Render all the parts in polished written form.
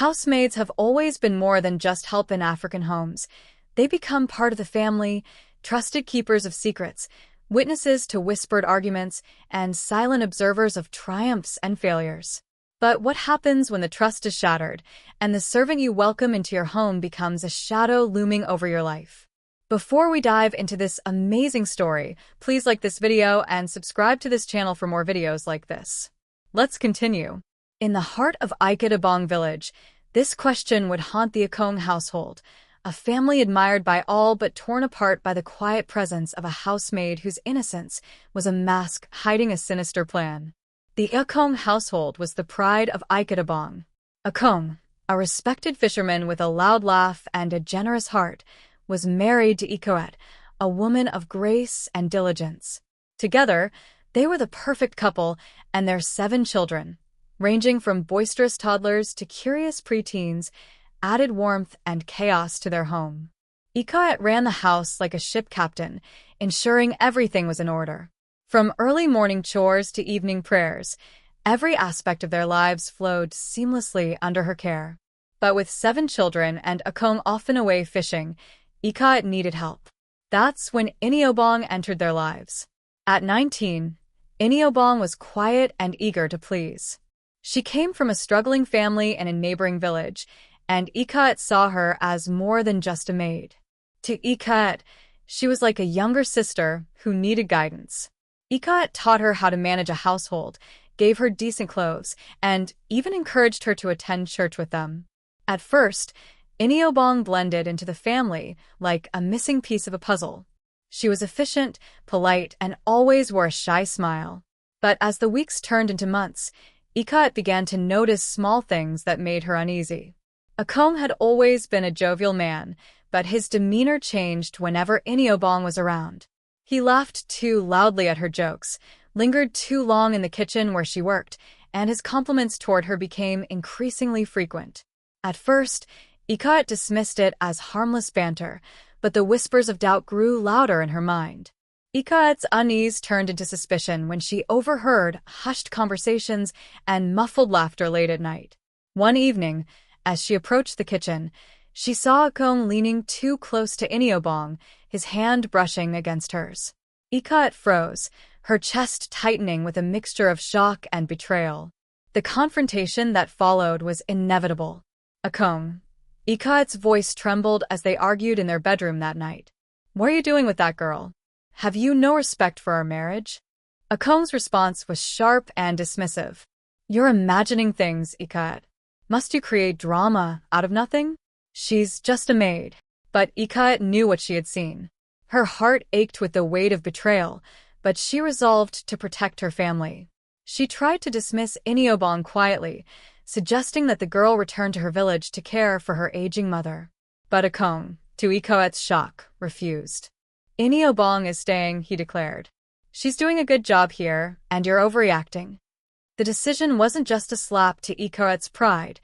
Housemaids have always been more than just help in African homes. They become part of the family, trusted keepers of secrets, witnesses to whispered arguments, and silent observers of triumphs and failures. But what happens when the trust is shattered, and the servant you welcome into your home becomes a shadow looming over your life? Before we dive into this amazing story, please like this video and subscribe to this channel for more videos like this. Let's continue. In the heart of Ikot village, this question would haunt the Akong household, a family admired by all but torn apart by the quiet presence of a housemaid whose innocence was a mask hiding a sinister plan. The Akong household was the pride of Ikot. Akong, a respected fisherman with a loud laugh and a generous heart, was married to Ikot, a woman of grace and diligence. Together, they were the perfect couple, and their 7 children, ranging from boisterous toddlers to curious preteens, added warmth and chaos to their home. Ikot ran the house like a ship captain, ensuring everything was in order. From early morning chores to evening prayers, every aspect of their lives flowed seamlessly under her care. But with 7 children and Akong often away fishing, Ikot needed help. That's when Iniobong entered their lives. At 19, Iniobong was quiet and eager to please. She came from a struggling family in a neighboring village, and Ikot saw her as more than just a maid. To Ikot, she was like a younger sister who needed guidance. Ikot taught her how to manage a household, gave her decent clothes, and even encouraged her to attend church with them. At first, Iniobong blended into the family like a missing piece of a puzzle. She was efficient, polite, and always wore a shy smile. But as the weeks turned into months, Ikot began to notice small things that made her uneasy. Akong had always been a jovial man, but his demeanor changed whenever Iniobong was around. He laughed too loudly at her jokes, lingered too long in the kitchen where she worked, and his compliments toward her became increasingly frequent. At first, Ikot dismissed it as harmless banter, but the whispers of doubt grew louder in her mind. Ikot's unease turned into suspicion when she overheard hushed conversations and muffled laughter late at night. One evening, as she approached the kitchen, she saw Akong leaning too close to Iniobong, his hand brushing against hers. Ikot froze, her chest tightening with a mixture of shock and betrayal. The confrontation that followed was inevitable. Akong. Ikot's voice trembled as they argued in their bedroom that night. "What are you doing with that girl? Have you no respect for our marriage?" Akong's response was sharp and dismissive. "You're imagining things, Ikot. Must you create drama out of nothing? She's just a maid." But Ikot knew what she had seen. Her heart ached with the weight of betrayal, but she resolved to protect her family. She tried to dismiss Iniobong quietly, suggesting that the girl return to her village to care for her aging mother. But Akong, to Ikot's shock, refused. "Iniobong is staying," he declared. "She's doing a good job here, and you're overreacting." The decision wasn't just a slap to Ikot's pride.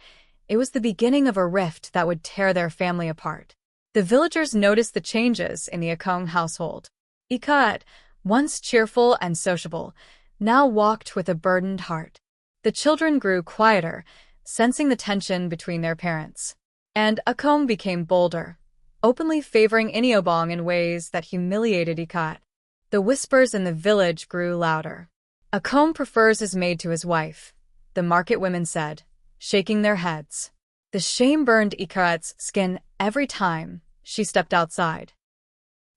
It was the beginning of a rift that would tear their family apart. The villagers noticed the changes in the Akong household. Ikot, once cheerful and sociable, now walked with a burdened heart. The children grew quieter, sensing the tension between their parents. And Akong became bolder, openly favoring Iniobong in ways that humiliated Ikot. The whispers in the village grew louder. "Akong prefers his maid to his wife," the market women said, shaking their heads. The shame burned Ikot's skin every time she stepped outside.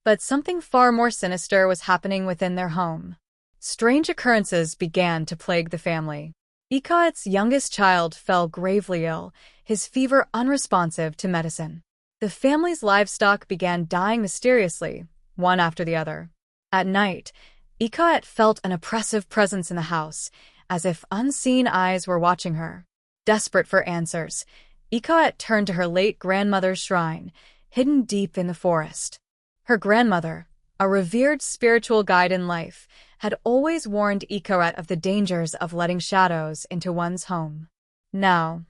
But something far more sinister was happening within their home. Strange occurrences began to plague the family. Ikot's youngest child fell gravely ill, his fever unresponsive to medicine. The family's livestock began dying mysteriously, one after the other. At night, Ikot felt an oppressive presence in the house, as if unseen eyes were watching her. Desperate for answers, Ikot turned to her late grandmother's shrine, hidden deep in the forest. Her grandmother, a revered spiritual guide in life, had always warned Ikot of the dangers of letting shadows into one's home. Now,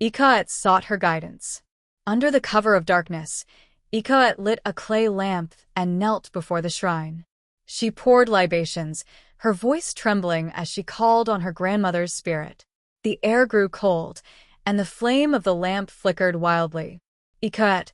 Ikot sought her guidance. Under the cover of darkness, Ikot lit a clay lamp and knelt before the shrine. She poured libations, her voice trembling as she called on her grandmother's spirit. The air grew cold, and the flame of the lamp flickered wildly. "Ikat,"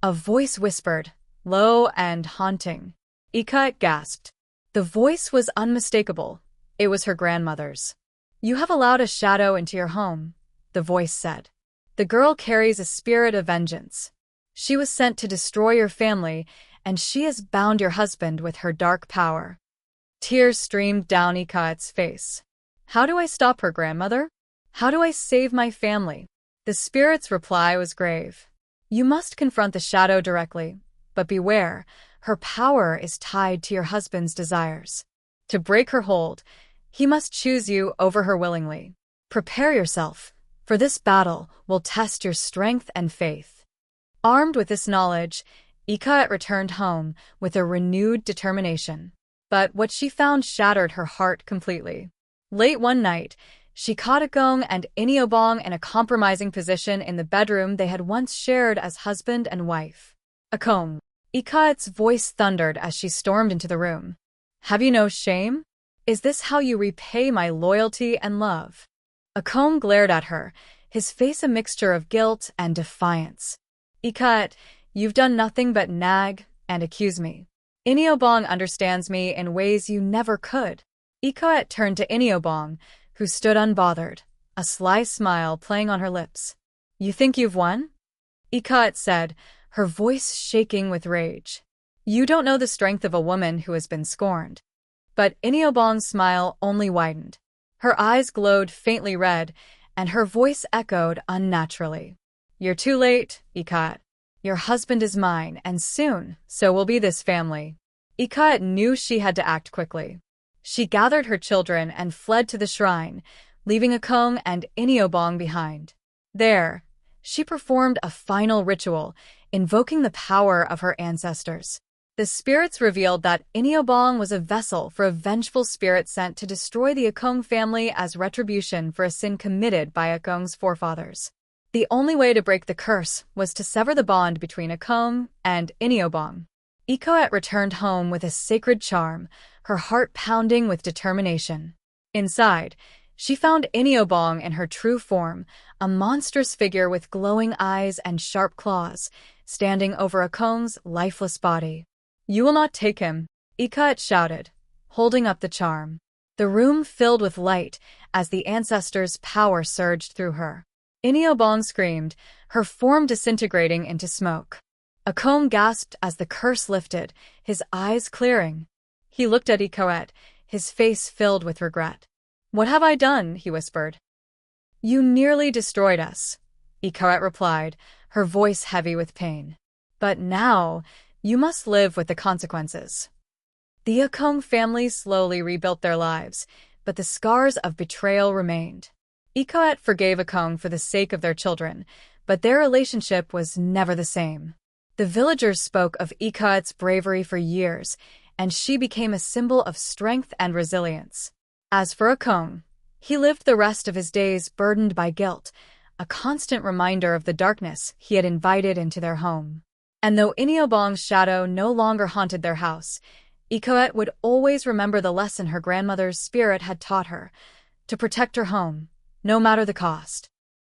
a voice whispered, low and haunting. Ikat gasped. The voice was unmistakable. It was her grandmother's. "You have allowed a shadow into your home," the voice said. "The girl carries a spirit of vengeance. She was sent to destroy your family, and she has bound your husband with her dark power." Tears streamed down Ikat's face. "How do I stop her, grandmother? How do I save my family?" The spirit's reply was grave. "You must confront the shadow directly, but beware, her power is tied to your husband's desires. To break her hold, he must choose you over her willingly. Prepare yourself, for this battle will test your strength and faith." Armed with this knowledge, Ikat returned home with a renewed determination. But what she found shattered her heart completely. Late one night, she caught Akong and Iniobong in a compromising position in the bedroom they had once shared as husband and wife. "Akong," Ikat's voice thundered as she stormed into the room. "Have you no shame? Is this how you repay my loyalty and love?" Akong glared at her, his face a mixture of guilt and defiance. "Ikat, you've done nothing but nag and accuse me. Iniobong understands me in ways you never could." Ikat turned to Iniobong, who stood unbothered, a sly smile playing on her lips. "You think you've won?" Ikat said, her voice shaking with rage. "You don't know the strength of a woman who has been scorned." But Iniobong's smile only widened. Her eyes glowed faintly red, and her voice echoed unnaturally. "You're too late, Ikat. Your husband is mine, and soon, so will be this family." Ikat knew she had to act quickly. She gathered her children and fled to the shrine, leaving Akong and Iniobong behind. There, she performed a final ritual, invoking the power of her ancestors. The spirits revealed that Iniobong was a vessel for a vengeful spirit sent to destroy the Akong family as retribution for a sin committed by Akong's forefathers. The only way to break the curse was to sever the bond between Akong and Iniobong. Ikoet returned home with a sacred charm, her heart pounding with determination. Inside, she found Iniobong in her true form, a monstrous figure with glowing eyes and sharp claws, standing over Akong's lifeless body. "You will not take him," Ikoet shouted, holding up the charm. The room filled with light as the ancestors' power surged through her. Iniobong screamed, her form disintegrating into smoke. Akong gasped as the curse lifted, his eyes clearing. He looked at Ikoet, his face filled with regret. "What have I done?" he whispered. "You nearly destroyed us," Ikoet replied, her voice heavy with pain. "But now, you must live with the consequences." The Akong family slowly rebuilt their lives, but the scars of betrayal remained. Ikoet forgave Akong for the sake of their children, but their relationship was never the same. The villagers spoke of Ikoet's bravery for years, and she became a symbol of strength and resilience. As for Akong, he lived the rest of his days burdened by guilt, a constant reminder of the darkness he had invited into their home. And though Iniobong's shadow no longer haunted their house, Ikoet would always remember the lesson her grandmother's spirit had taught her, to protect her home, no matter the cost.